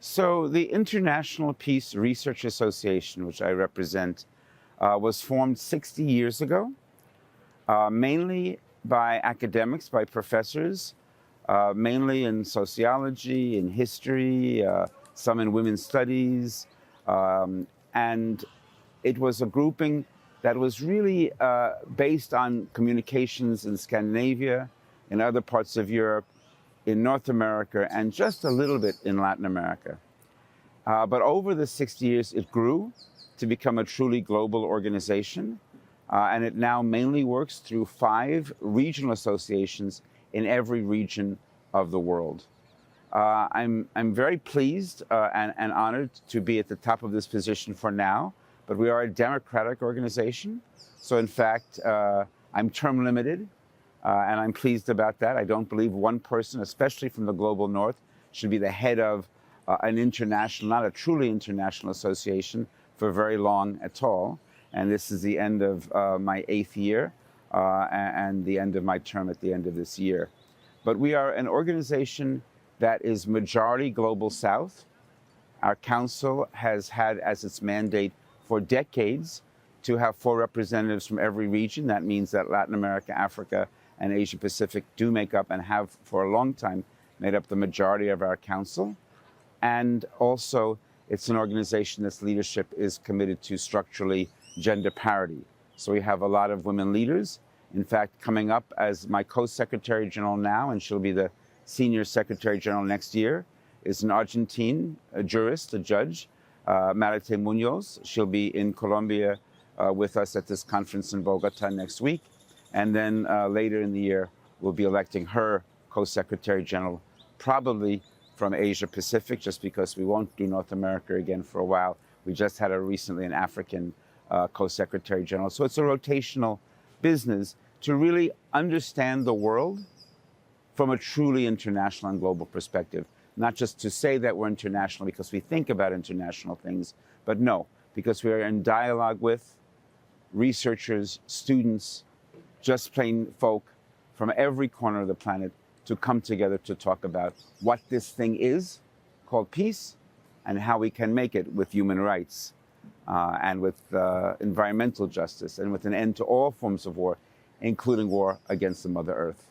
So the International Peace Research Association, which I represent, was formed 60 years ago, mainly by academics, by professors, mainly in sociology, in history, some in women's studies, and it was a grouping that was really based on communications in Scandinavia, in other parts of Europe, in North America, and just a little bit in Latin America. But over the 60 years, it grew to become a truly global organization, and it now mainly works through 5 regional associations in every region of the world. I'm very pleased and honored to be at the top of this position for now, but we are a democratic organization. So in fact, I'm term limited, and I'm pleased about that. I don't believe one person, especially from the global north, should be the head of an international, not a truly international association for very long at all. And this is the end of my 8th year and the end of my term at the end of this year. But we are an organization that is majority Global South. Our council has had as its mandate for decades to have 4 representatives from every region. That means that Latin America, Africa, and Asia Pacific do make up and have for a long time made up the majority of our council. And also, it's an organization that's leadership is committed to structurally gender parity. So we have a lot of women leaders. In fact, coming up as my co-secretary general now, and she'll be the senior secretary general next year, is an Argentine, a jurist, a judge, Marite Munoz. She'll be in Colombia with us at this conference in Bogota next week. And then later in the year, we'll be electing her co-secretary general, probably from Asia Pacific, just because we won't do North America again for a while. We just had recently an African co-secretary general. So it's a rotational business to really understand the world from a truly international and global perspective. Not just to say that we're international because we think about international things, but no, because we are in dialogue with researchers, students, just plain folk from every corner of the planet to come together to talk about what this thing is called peace and how we can make it with human rights and with environmental justice and with an end to all forms of war, including war against the Mother Earth.